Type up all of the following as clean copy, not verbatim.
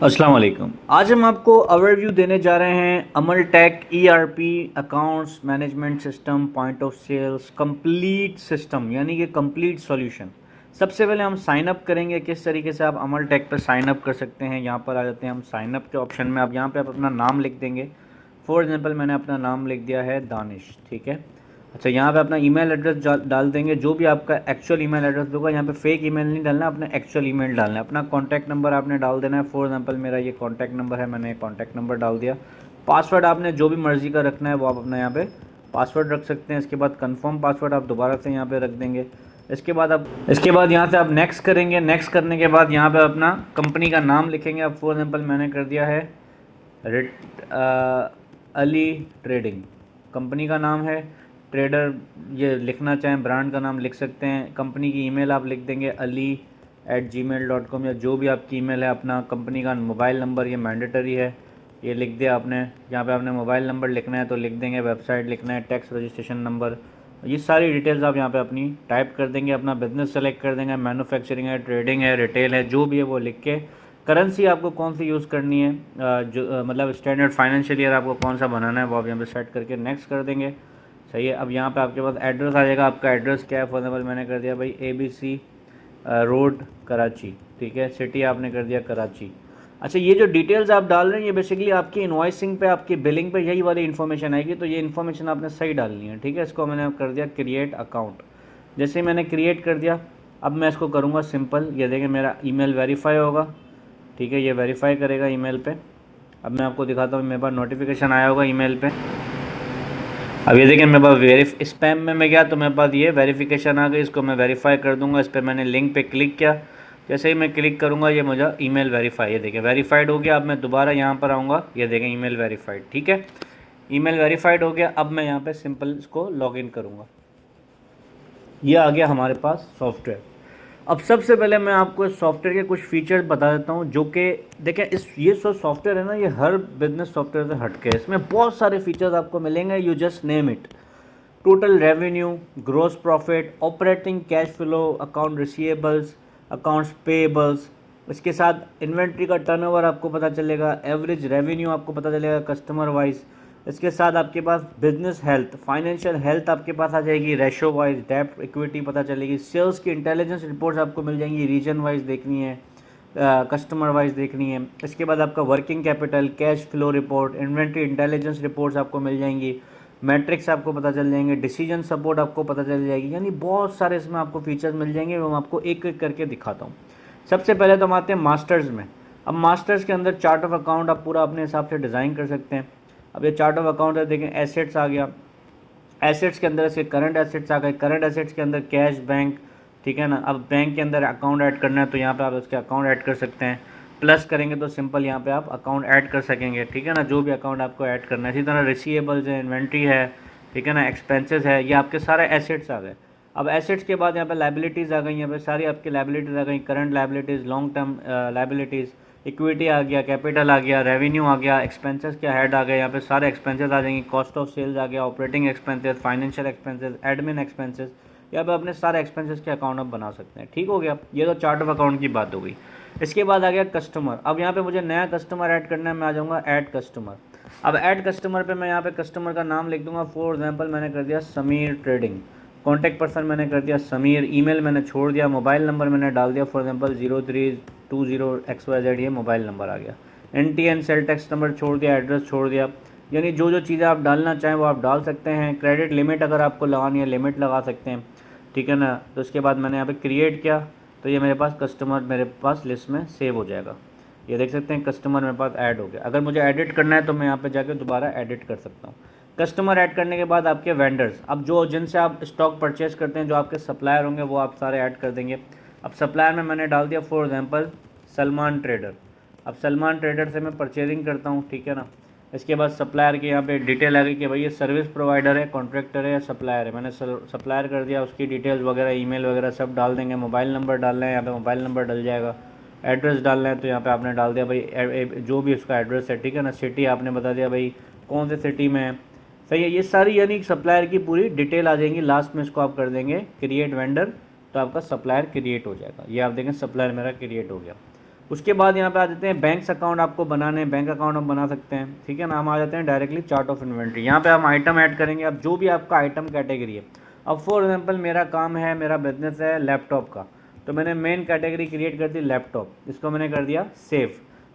अस्सलाम वालेकुम। आज हम आपको ओवरव्यू देने जा रहे हैं Amal tech ERP accounts management system point of sales complete system यानी कि कंप्लीट सॉल्यूशन। सबसे पहले हम साइन अप करेंगे किस तरीके से आप अमल टेक पर साइन अप कर सकते हैं। यहाँ पर आ जाते हैं हम साइन अप के ऑप्शन में। अब यहाँ पे आप अपना नाम लिख देंगे। फॉर एग्जांपल मैंने अपना नाम लिख दिया है दानिश, ठीक है। अच्छा, यहाँ पे अपना ईमेल एड्रेस डाल देंगे, जो भी आपका एक्चुअल ईमेल एड्रेस होगा। यहाँ पे फेक ईमेल नहीं डालना, अपना एक्चुअल ईमेल डालना है। अपना कॉन्टैक्ट नंबर आपने डाल देना है। फॉर एग्जांपल मेरा ये कॉन्टैक्ट नंबर है, मैंने कॉन्टैक्ट नंबर डाल दिया। पासवर्ड आपने जो भी मर्ज़ी का रखना है वो आप अपना यहाँ पे पासवर्ड रख सकते हैं। इसके बाद कन्फर्म पासवर्ड आप दोबारा से यहाँ पर रख देंगे। इसके बाद यहाँ से आप नेक्स्ट करेंगे। नेक्स्ट करने के बाद यहाँ पर अपना कंपनी का नाम लिखेंगे। अब फॉर एग्जाम्पल मैंने कर दिया है अली ट्रेडिंग, कंपनी का नाम है। ट्रेडर ये लिखना चाहें ब्रांड का नाम लिख सकते हैं। कंपनी की ईमेल आप लिख देंगे ali@gmail.com या जो भी आपकी ईमेल है। अपना कंपनी का मोबाइल नंबर ये मैंडेटरी है, ये लिख दिया आपने। यहाँ पे आपने मोबाइल नंबर लिखना है तो लिख देंगे, वेबसाइट लिखना है, टैक्स रजिस्ट्रेशन नंबर, ये सारी डिटेल्स आप यहाँ पे अपनी टाइप कर देंगे। अपना बिजनेस सेलेक्ट कर देंगे, मैन्युफैक्चरिंग है, ट्रेडिंग है, रिटेल है, जो भी है वो लिख के करेंसी आपको कौन सी यूज़ करनी है, जो मतलब स्टैंडर्ड फाइनेंशियल ईयर आपको कौन सा बनाना है वो आप यहाँ पे सेट करके नेक्स्ट कर देंगे। सही है। अब यहाँ पे आपके पास एड्रेस आ जाएगा। आपका एड्रेस क्या है, फॉर एग्जाम्पल मैंने कर दिया भाई ABC रोड कराची, ठीक है। सिटी आपने कर दिया कराची। अच्छा, ये जो डिटेल्स आप डाल रहे हैं ये बेसिकली आपकी इनवॉइसिंग पे, आपकी बिलिंग पे यही वाली इन्फॉर्मेशन आएगी, तो ये इन्फॉर्मेशन आपने सही डालनी है, ठीक है। इसको मैंने कर दिया क्रिएट अकाउंट। जैसे ही मैंने क्रिएट कर दिया, अब मैं इसको करूँगा सिंपल। ये देखें मेरा ईमेल वेरीफाई होगा, ठीक है। ये वेरीफाई करेगा ईमेल पे। अब मैं आपको दिखाता हूँ, मेरे पास नोटिफिकेशन आया होगा ईमेल पे। अब ये देखें मेरे पास स्पैम में मैं गया तो मेरे पास ये वेरिफिकेशन आ गई। इसको मैं वेरीफाई कर दूंगा। इस पर मैंने लिंक पे क्लिक किया। जैसे ही मैं क्लिक करूंगा ये मुझे ईमेल वेरीफाई, ये देखें वेरीफाइड हो गया। अब मैं दोबारा यहाँ पर आऊँगा, ये देखें ईमेल वेरीफाइड, ठीक है। ईमेल वेरीफाइड हो गया। अब मैं यहाँ पे सिंपल इसको लॉगिन करूँगा। ये आ गया हमारे पास सॉफ्टवेयर। अब सबसे पहले मैं आपको इस सॉफ्टवेयर के कुछ फीचर्स बता देता हूँ, जो कि देखें ये सॉफ्टवेयर है ना, ये हर बिजनेस सॉफ्टवेयर से हटके है। इसमें बहुत सारे फीचर्स आपको मिलेंगे, you just name it. Total revenue, gross profit, operating cash flow, account receivables, accounts payables, इसके साथ इन्वेंट्री का टर्नओवर आपको पता चलेगा, एवरेज रेवेन्यू आपको पता चलेगा कस्टमर वाइज। इसके साथ आपके पास बिजनेस हेल्थ, फाइनेंशियल हेल्थ आपके पास आ जाएगी, रेशो वाइज, डेप्ट इक्विटी पता चलेगी, सेल्स की इंटेलिजेंस रिपोर्ट्स आपको मिल जाएंगी, रीजन वाइज देखनी है, कस्टमर वाइज देखनी है। इसके बाद आपका working capital, cash flow report, inventory intelligence reports आपको मिल जाएंगी, मैट्रिक्स आपको पता चल जाएंगे, डिसीजन सपोर्ट आपको पता चल जाएगी। यानी बहुत सारे इसमें आपको फीचर्स मिल जाएंगे, वो मैं आपको एक एक करके दिखाता हूँ। सबसे पहले तो हम आते हैं मास्टर्स में। अब मास्टर्स के अंदर चार्ट ऑफ अकाउंट आप पूरा अपने हिसाब से डिज़ाइन कर सकते हैं। अब ये चार्ट ऑफ अकाउंट है, देखें एसेट्स आ गया। एसेट्स के अंदर इसके करंट एसेट्स आ गए। करंट एसेट्स के अंदर कैश, बैंक, ठीक है ना। अब बैंक के अंदर अकाउंट ऐड करना है तो यहाँ पे आप इसके अकाउंट ऐड कर सकते हैं। प्लस करेंगे तो सिंपल यहाँ पे आप अकाउंट ऐड कर सकेंगे, ठीक है ना, जो भी अकाउंट आपको ऐड करना है। इसी तरह रिसीवेबल्स है, इन्वेंट्री है, ठीक है ना, एक्सपेंसेस है, ये आपके सारे एसेट्स आ गए। अब एसेट्स के बाद यहाँ पे लाइबिलिटीज़ आ गई। यहाँ पे सारी आपकी लाइबिलिटीज़ आ गई, current liabilities, long term liabilities, equity आ गया, कैपिटल आ गया, रेवेन्यू आ गया, एक्सपेंसेस के हेड आ गए। यहाँ पे सारे एक्सपेंसेस आ जाएंगे, कॉस्ट ऑफ सेल्स आ गया, operating expenses, financial expenses, admin expenses. यहाँ पे अपने सारे एक्सपेंसेस के अकाउंट आप बना सकते हैं, ठीक हो गया। ये तो चार्ट ऑफ अकाउंट की बात हो गई। इसके बाद आ गया कस्टमर। अब यहाँ पे मुझे नया कस्टमर ऐड करना है, मैं आ जाऊँगा ऐड कस्टमर। अब ऐड कस्टमर पे मैं यहाँ पे कस्टमर का नाम लिख दूंगा। फॉर एग्जांपल मैंने कर दिया समीर ट्रेडिंग। कॉन्टैक्ट पर्सन मैंने कर दिया समीर। ईमेल मैंने छोड़ दिया। मोबाइल नंबर मैंने डाल दिया, फॉर एग्जांपल 0320XYZ, ये मोबाइल नंबर आ गया। NTN सेल टैक्स नंबर छोड़ दिया, एड्रेस छोड़ दिया। यानी जो जो चीज़ें आप डालना चाहें वो आप डाल सकते हैं। क्रेडिट लिमिट अगर आपको लगानी है, लिमिट लगा सकते हैं, ठीक है ना। तो उसके बाद मैंने यहाँ पे क्रिएट किया तो ये मेरे पास कस्टमर मेरे पास लिस्ट में सेव हो जाएगा। ये देख सकते हैं कस्टमर मेरे पास ऐड हो गया। अगर मुझे एडिट करना है तो मैं यहाँ पे जाके दोबारा एडिट कर सकता हूँ। कस्टमर ऐड करने के बाद आपके वेंडर्स, अब जो जिनसे आप स्टॉक परचेज करते हैं, जो आपके सप्लायर होंगे वो आप सारे ऐड कर देंगे। अब सप्लायर में मैंने डाल दिया फॉर एग्जांपल सलमान ट्रेडर। अब सलमान ट्रेडर से मैं परचेजिंग करता हूँ, ठीक है ना। इसके बाद सप्लायर की यहाँ पे डिटेल आ गई कि भाई ये सर्विस प्रोवाइडर है, कॉन्ट्रैक्टर है या सप्लायर है। मैंने सप्लायर कर दिया, उसकी डिटेल्स वगैरह, ईमेल वगैरह सब डाल देंगे। मोबाइल नंबर डालना है, यहाँ पे मोबाइल नंबर डल जाएगा। एड्रेस डालना है तो यहाँ पे आपने डाल दिया भाई जो भी उसका एड्रेस है, ठीक है ना। सिटी आपने बता दिया भाई कौन से सिटी में है, सही है। ये सारी यानी सप्लायर की पूरी डिटेल आ जाएंगी। लास्ट में इसको आप कर देंगे क्रिएट वेंडर, तो आपका सप्लायर क्रिएट हो जाएगा। ये आप देखें सप्लायर मेरा क्रिएट हो गया। उसके बाद यहाँ पे आ जाते हैं बैंक्स अकाउंट आपको बनाने हैं, बैंक अकाउंट हम बना सकते हैं, ठीक है ना। हम आ जाते हैं डायरेक्टली चार्ट ऑफ इन्वेंट्री, यहाँ पे हम आइटम ऐड करेंगे। अब जो भी आपका आइटम कैटेगरी है, अब फॉर एग्जांपल मेरा काम है, मेरा बिजनेस है लैपटॉप का, तो मैंने मेन कैटेगरी क्रिएट कर दी लैपटॉप, इसको मैंने कर दिया सेव।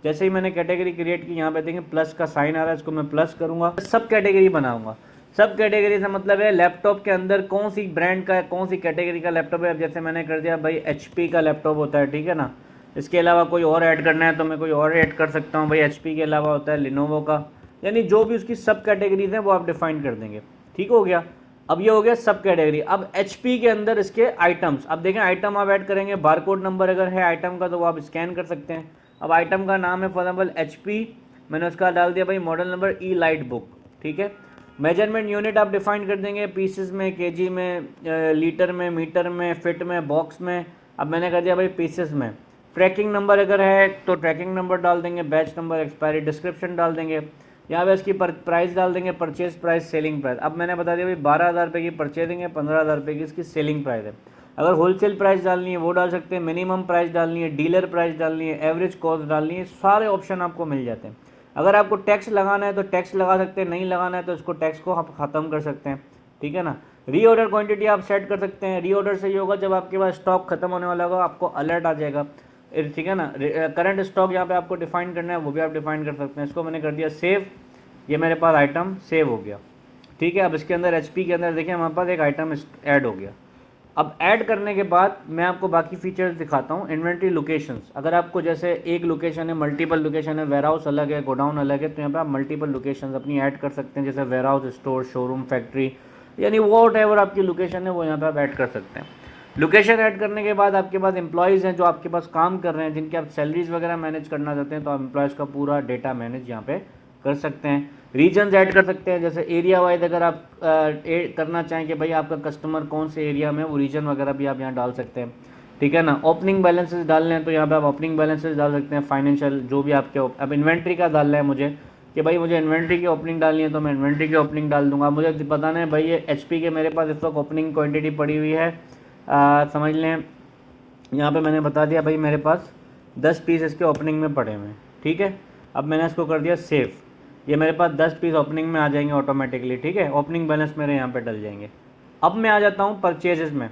जैसे ही मैंने कैटेगरी क्रिएट की, यहाँ पे देखेंगे प्लस का साइन आ रहा है, इसको मैं प्लस करूँगा, सब कैटेगरी बनाऊंगा। सब कैटेगरी से मतलब है लैपटॉप के अंदर कौन सी ब्रांड का, कौन सी कैटेगरी का लैपटॉप है। अब जैसे मैंने कर दिया भाई HP का लैपटॉप होता है, ठीक है ना। इसके अलावा कोई और ऐड करना है तो मैं कोई और ऐड कर सकता हूँ, भाई HP के अलावा होता है लिनोवो का, यानी जो भी उसकी सब कैटेगरीज हैं वो आप डिफाइन कर देंगे, ठीक हो गया। अब ये हो गया सब कैटेगरी। अब HP के अंदर इसके आइटम्स, अब देखें आइटम आप ऐड करेंगे, बारकोड नंबर अगर है आइटम का तो वो आप स्कैन कर सकते हैं। अब आइटम का नाम है फॉर एग्जाम्पल HP, मैंने उसका डाल दिया भाई मॉडल नंबर ई लाइट बुक, ठीक है। मेजरमेंट यूनिट आप डिफाइन कर देंगे पीसेस में, केजी में, लीटर में, मीटर में, फिट में, बॉक्स में। अब मैंने कर दिया भाई पीसेस में। ट्रैकिंग नंबर अगर है तो ट्रैकिंग नंबर डाल देंगे, बैच नंबर, एक्सपायरी, डिस्क्रिप्शन डाल देंगे। यहाँ पे इसकी प्राइस डाल देंगे, परचेज प्राइस, सेलिंग प्राइस। अब मैंने बता दिया भाई 12,000 रुपये की परचेजिंग है, 15,000 रुपये की इसकी सेलिंग प्राइस है। अगर होलसेल प्राइस डालनी है वो डाल सकते हैं, मिनिमम प्राइस डालनी है, डीलर प्राइस डालनी है, एवरेज कॉस्ट डालनी है, सारे ऑप्शन आपको मिल जाते हैं। अगर आपको टैक्स लगाना है तो टैक्स लगा सकते हैं, नहीं लगाना है तो इसको टैक्स को आप ख़त्म कर सकते हैं, ठीक है ना। रीऑर्डर क्वांटिटी आप सेट कर सकते हैं। रीऑर्डर से ये होगा जब आपके पास स्टॉक खत्म होने वाला होगा आपको अलर्ट आ जाएगा, ठीक है ना। करंट स्टॉक यहाँ पे आपको डिफाइन करना है, वो भी आप डिफाइन कर सकते हैं। इसको मैंने कर दिया सेव, ये मेरे पास आइटम सेव हो गया, ठीक है। अब इसके अंदर HP के अंदर देखिए हमारे पास एक आइटम ऐड हो गया। अब ऐड करने के बाद मैं आपको बाकी फीचर्स दिखाता हूँ। इन्वेंट्री लोकेशंस, अगर आपको जैसे एक लोकेशन है, मल्टीपल लोकेशन है, वेयर हाउस अलग है, गोडाउन अलग है, तो यहाँ पे आप मल्टीपल लोकेशंस अपनी ऐड कर सकते हैं, जैसे warehouse, store, showroom, factory, यानी वॉट एवर आपकी लोकेशन है वो यहाँ पे आप ऐड कर सकते हैं। लोकेशन ऐड करने के बाद आपके पास एम्प्लॉयज़ हैं जो आपके पास काम कर रहे हैं, जिनके आप सैलरीज वगैरह मैनेज करना चाहते हैं, तो आप एम्प्लॉयज़ का पूरा डेटा मैनेज यहाँ पे कर सकते हैं। रीजन्स ऐड कर सकते हैं, जैसे एरिया वाइज अगर आप करना चाहें कि भाई आपका कस्टमर कौन से एरिया में, वो रीजन वगैरह भी आप यहाँ डाल सकते हैं, ठीक है ना। ओपनिंग बैलेंसेस डालने हैं तो यहाँ पे आप ओपनिंग बैलेंसेस डाल सकते हैं, फाइनेंशियल जो भी आपके। अब इन्वेंट्री का डालना है मुझे कि भाई मुझे इन्वेंट्री की ओपनिंग डालनी है तो मैं इन्वेंट्री की ओपनिंग डाल दूंगा। मुझे बताना है भाई ये HP के मेरे पास इस वक्त ओपनिंग क्वान्टिटी पड़ी हुई है, समझ लें यहाँ पे मैंने बता दिया भाई मेरे पास 10 पीस इसके ओपनिंग में पड़े हुए हैं, ठीक है। अब मैंने इसको कर दिया सेव, ये मेरे पास 10 पीस ओपनिंग में आ जाएंगे ऑटोमेटिकली, ठीक है। ओपनिंग बैलेंस मेरे यहाँ पे डल जाएंगे। अब मैं आ जाता हूँ परचेजेस में।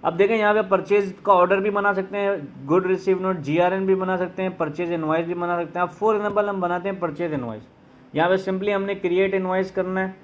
अब देखें यहाँ पे परचेज का ऑर्डर भी बना सकते हैं, गुड रिसीव नोट, GRN भी बना सकते हैं, परचेज इनवाइस भी बना सकते हैं। अब फॉर एग्जाम्पल हम बनाते हैं परचेज इनवाइस, यहाँ पे सिंपली हमने क्रिएट इनवाइस करना है,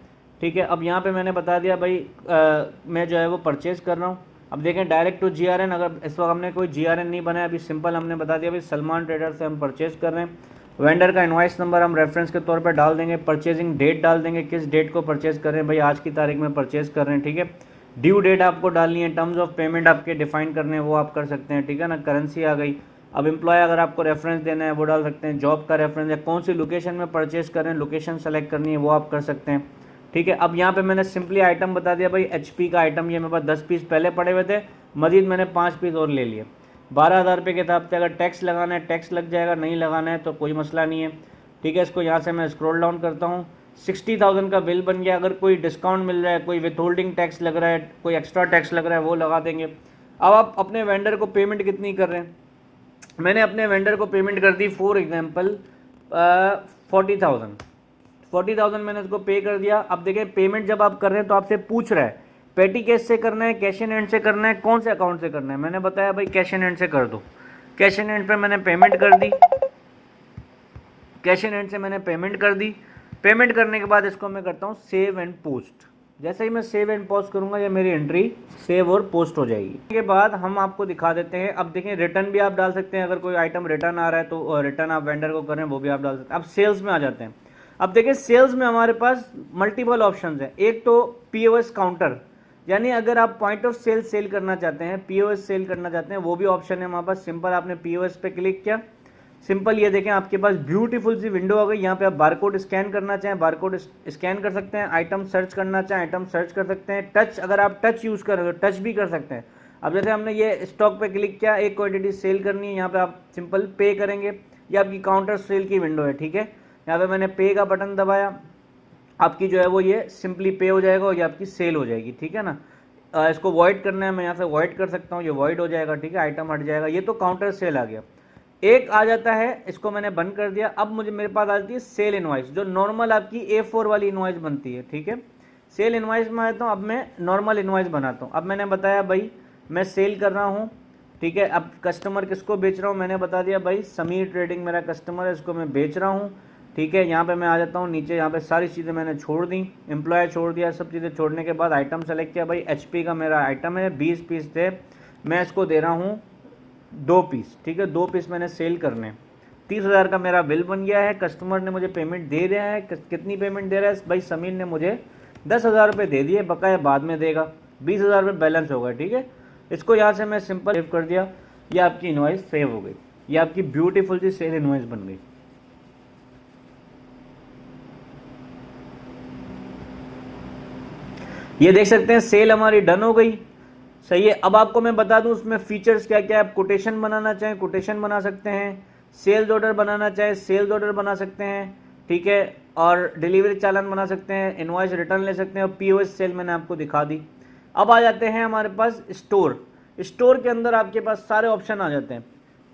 ठीक है। अब यहाँ पे मैंने बता दिया भाई मैं जो है वो परचेज कर रहा हूँ। अब देखें डायरेक्ट टू GRN, अगर इस वक्त हमने कोई GRN नहीं बनाया, अभी सिंपल हमने बता दिया भाई सलमान ट्रेडर से हम परचेज कर रहे हैं। वेंडर का इनवाइस नंबर हम रेफरेंस के तौर पे डाल देंगे, परचेजिंग डेट डाल देंगे, किस डेट को परचेज कर रहे हैं, भाई आज की तारीख में परचेज कर रहे हैं, ठीक है। ड्यू डेट आपको डालनी है, टर्म्स ऑफ पेमेंट आपके डिफाइन करने हैं वो आप कर सकते हैं, ठीक है ना। करेंसी आ गई। अब एम्प्लॉय अगर आपको रेफरेंस देना है वो डाल सकते हैं, जॉब का रेफरेंस है, कौन सी लोकेशन में परचेज कर रहे हैं, लोकेशन सेलेक्ट करनी है वो आप कर सकते हैं, ठीक है। अब यहाँ पे मैंने सिंपली आइटम बता दिया भाई HP का आइटम, ये मेरे पास 10 पीस पहले पड़े हुए थे, मजीद मैंने 5 पीस और ले लिए। 12,000 रुपये के हिसाब से अगर टैक्स लगाना है टैक्स लग जाएगा, नहीं लगाना है तो कोई मसला नहीं है, ठीक है। इसको यहाँ से मैं स्क्रॉल डाउन करता हूँ, 60,000 का बिल बन गया। अगर कोई डिस्काउंट मिल रहा है, कोई विथहोल्डिंग टैक्स लग रहा है, कोई एक्स्ट्रा टैक्स लग रहा है वो लगा देंगे। अब आप अपने वेंडर को पेमेंट कितनी कर रहे हैं, मैंने अपने वेंडर को पेमेंट कर दी फॉर एग्जांपल 40,000 मैंने उसको पे कर दिया। अब देखें पेमेंट जब आप कर रहे हैं तो आपसे पूछ रहा है पेटी कैश से करना है, कैश इन हैंड से करना है, कौन से अकाउंट से करना है। मैंने बताया भाई कैश इन हैंड से कर दो। कैश इन हैंड पे मैंने पेमेंट कर दी, कैश इन हैंड से मैंने पेमेंट कर दी। पेमेंट करने के बाद इसको मैं करता हूँ सेव एंड पोस्ट। जैसे ही मैं सेव एंड पोस्ट करूँगा ये मेरी एंट्री सेव और पोस्ट हो जाएगी। इसके बाद हम आपको दिखा देते हैं। अब देखें रिटर्न भी आप डाल सकते हैं, अगर कोई आइटम रिटर्न आ रहा है तो रिटर्न आप वेंडर को करें वो भी आप डाल सकते हैं। अब सेल्स में आ जाते हैं। अब देखिए सेल्स में हमारे पास मल्टीपल ऑप्शंस हैं। एक तो POS काउंटर, यानी अगर आप पॉइंट ऑफ सेल सेल करना चाहते हैं, POS सेल करना चाहते हैं, वो भी ऑप्शन है हमारे पास। सिंपल आपने POS पे क्लिक किया, सिंपल ये देखें आपके पास ब्यूटीफुल सी विंडो आ गई। यहाँ पे आप बारकोड स्कैन करना चाहें बारकोड स्कैन कर सकते हैं, आइटम सर्च करना चाहें आइटम सर्च कर सकते हैं, टच अगर आप टच यूज़ कर रहे हो टच भी कर सकते हैं। अब जैसे हमने ये स्टॉक पे क्लिक किया, एक क्वांटिटी सेल करनी है, यहाँ पे आप सिंपल पे करेंगे, ये आपकी काउंटर सेल की विंडो है, ठीक है। यहाँ पे मैंने पे का बटन दबाया, आपकी जो है वो ये सिंपली पे हो जाएगा और ये आपकी सेल हो जाएगी, ठीक है ना। इसको वॉइड करना है, मैं यहाँ से वॉइड कर सकता हूँ, ये वॉइड हो जाएगा, ठीक है, आइटम हट जाएगा। ये तो काउंटर सेल आ गया। एक आ जाता है, इसको मैंने बंद कर दिया। अब मुझे मेरे पास आती है सेल इनवॉइस, जो नॉर्मल आपकी A4 वाली इनवॉइस बनती है, ठीक है। सेल इनवॉइस में आता हूँ, अब मैं नॉर्मल इनवॉइस बनाता हूँ। अब मैंने बताया भाई मैं सेल कर रहा हूँ, ठीक है। अब कस्टमर किसको बेच रहा हूँ, मैंने बता दिया भाई समीर ट्रेडिंग मेरा कस्टमर है, इसको मैं बेच रहा हूँ, ठीक है। यहाँ पे मैं आ जाता हूँ नीचे, यहाँ पे सारी चीज़ें मैंने छोड़ दी, एम्प्लॉय छोड़ दिया, सब चीज़ें छोड़ने के बाद आइटम सेलेक्ट किया, भाई HP का मेरा आइटम है, 20 पीस थे, मैं इसको दे रहा हूँ 2 पीस, ठीक है। 2 पीस मैंने सेल करने, 30,000 का मेरा बिल बन गया है। कस्टमर ने मुझे पेमेंट दे दिया है। कितनी पेमेंट दे रहा है भाई, समीर ने मुझे 10,000 रुपये दे दिए, बकाया बाद में देगा, 20,000 रुपये बैलेंस होगा, ठीक है। इसको यहाँ से मैं सिंपल सेव कर दिया, ये आपकी इनवॉइस सेव हो गई, ये आपकी ब्यूटीफुल सी सेल इनवॉइस बन गई। ये देख सकते हैं सेल हमारी डन हो गई, सही है। अब आपको मैं बता दूं उसमें फीचर्स क्या क्या है। आप कोटेशन बनाना चाहें कोटेशन बना सकते हैं, सेल्स ऑर्डर बनाना चाहें सेल्स ऑर्डर बना सकते हैं, ठीक है। और डिलीवरी चालान बना सकते हैं, इनवॉइस रिटर्न ले सकते हैं, और POS सेल मैंने आपको दिखा दी। अब आ जाते हैं हमारे पास स्टोर। स्टोर के अंदर आपके पास सारे ऑप्शन आ जाते हैं,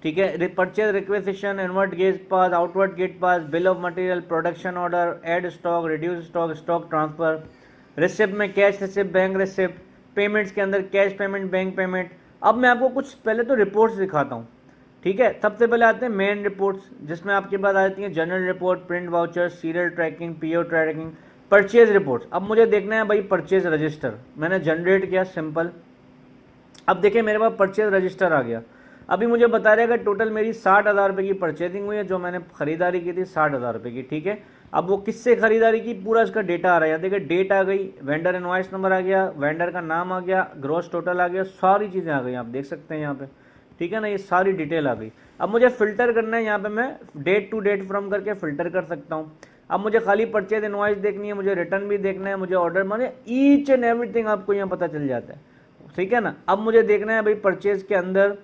ठीक है। Purchase requisition, inward gate pass, outward gate pass, bill of material, production order, add stock, reduce stock, stock transfer, receipt में cash receipt, bank receipt, payments के अंदर कैश पेमेंट, बैंक पेमेंट। अब मैं आपको कुछ पहले तो रिपोर्ट्स दिखाता हूँ, ठीक है। सबसे पहले आते हैं मेन रिपोर्ट्स, जिसमें आपके पास आती हैं general report, print voucher, serial tracking, PO tracking, purchase reports. अब मुझे देखना है भाई परचेज रजिस्टर, मैंने जनरेट किया सिंपल। अब देखिए मेरे पास परचेज रजिस्टर आ गया। अभी मुझे बता रहेगा टोटल मेरी 60,000 रुपये की परचेजिंग हुई है, जो मैंने खरीदारी की थी 60,000 रुपये की, ठीक है। अब वो किससे खरीदारी की, पूरा इसका डेटा आ रहा है, देखिए डेट आ गई, वेंडर इनवॉइस नंबर आ गया, वेंडर का नाम आ गया, ग्रॉस टोटल आ गया, सारी चीज़ें आ गई, आप देख सकते हैं यहाँ पे, ठीक है ना। ये सारी डिटेल आ गई। अब मुझे फ़िल्टर करना है, यहाँ पे मैं डेट टू डेट फ्रॉम करके फ़िल्टर कर सकता हूँ। अब मुझे खाली परचेज इनवॉइस देखनी है, मुझे रिटर्न भी देखना है, मुझे ऑर्डर, माने ईच एंड एवरीथिंग आपको यहाँ पता चल जाता है, ठीक है ना। अब मुझे देखना है भाई परचेज के अंदर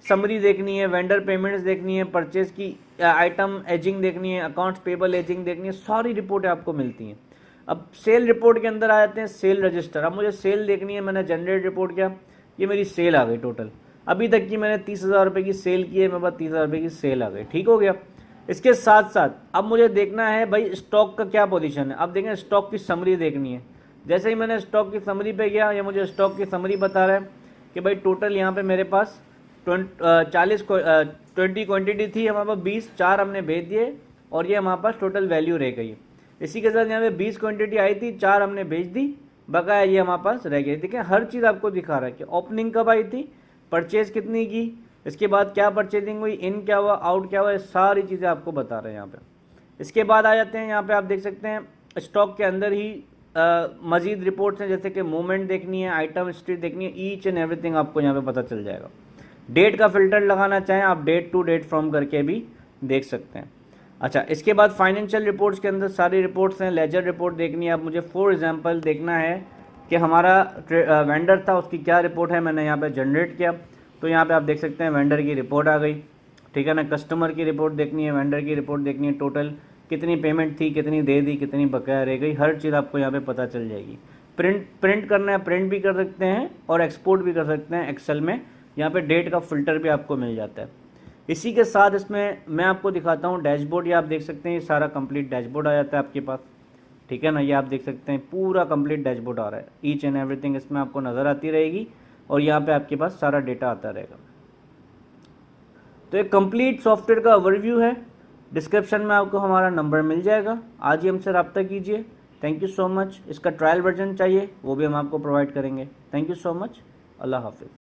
समरी देखनी है, वेंडर पेमेंट्स देखनी है, परचेज की आइटम एजिंग देखनी है, अकाउंट्स पेबल एजिंग देखनी है, सारी रिपोर्टें आपको मिलती हैं। अब सेल रिपोर्ट के अंदर आ जाते हैं सेल रजिस्टर। अब मुझे सेल देखनी है, मैंने जनरेट रिपोर्ट किया, ये मेरी सेल आ गई टोटल, अभी तक की मैंने 30,000 रुपये की सेल की है, मेरे पास 30,000 रुपये की सेल आ गई, ठीक हो गया। इसके साथ साथ अब मुझे देखना है भाई स्टॉक का क्या पोजीशन है। अब देखें स्टॉक की समरी देखनी है, जैसे ही मैंने स्टॉक की समरी पे गया, ये मुझे स्टॉक की समरी बता रहा है कि भाई टोटल यहाँ पे मेरे पास 20 क्वांटिटी थी, हमारे पास 20, 4 हमने भेज दिए, और ये हमारे पास टोटल वैल्यू रह गई। इसी के साथ यहाँ पे 20 क्वांटिटी आई थी, 4 हमने भेज दी, बकाया ये हमारे पास रह गई। देखिए हर चीज़ आपको दिखा रहा है कि ओपनिंग कब आई थी, परचेज कितनी की, इसके बाद क्या परचेजिंग हुई, इन क्या हुआ, आउट क्या हुआ, ये सारी चीज़ें आपको बता रहे हैं यहाँ पे। इसके बाद आ जाते हैं यहाँ पे, आप देख सकते हैं स्टॉक के अंदर ही मज़ीद रिपोर्ट्स हैं, जैसे कि मूवमेंट देखनी है, आइटम हिस्ट्री देखनी है, ईच एंड एवरीथिंग आपको यहाँ पे पता चल जाएगा। डेट का फिल्टर लगाना चाहें आप डेट टू डेट फ्रॉम करके भी देख सकते हैं। अच्छा, इसके बाद फाइनेंशियल रिपोर्ट्स के अंदर सारी रिपोर्ट्स हैं। लेजर रिपोर्ट देखनी है, अब मुझे फॉर एग्जांपल देखना है कि हमारा वेंडर था, उसकी क्या रिपोर्ट है, मैंने यहाँ पे जनरेट किया, तो यहाँ पे आप देख सकते हैं वेंडर की रिपोर्ट आ गई, ठीक है ना। कस्टमर की रिपोर्ट देखनी है, वेंडर की रिपोर्ट देखनी है, टोटल कितनी पेमेंट थी, कितनी दे दी, कितनी बकाया रह गई, हर चीज़ आपको यहाँ पे पता चल जाएगी। प्रिंट करना है, प्रिंट भी कर सकते हैं और एक्सपोर्ट भी कर सकते हैं एक्सेल में। यहाँ पे डेट का फिल्टर भी आपको मिल जाता है। इसी के साथ इसमें मैं आपको दिखाता हूँ डैशबोर्ड, ये आप देख सकते हैं, ये सारा कंप्लीट डैशबोर्ड आ जाता है आपके पास, ठीक है ना। ये आप देख सकते हैं पूरा कंप्लीट डैशबोर्ड आ रहा है, ईच एंड एवरीथिंग इसमें आपको नज़र आती रहेगी, और यहाँ पे आपके पास सारा डेटा आता रहेगा। तो एक कंप्लीट सॉफ्टवेयर का ओवरव्यू है, डिस्क्रिप्शन में आपको हमारा नंबर मिल जाएगा, आज ही हमसे रब्ता कीजिए। Thank you so much. इसका ट्रायल वर्जन चाहिए वो भी हम आपको प्रोवाइड करेंगे। थैंक यू सो मच, अल्लाह हाफिज़।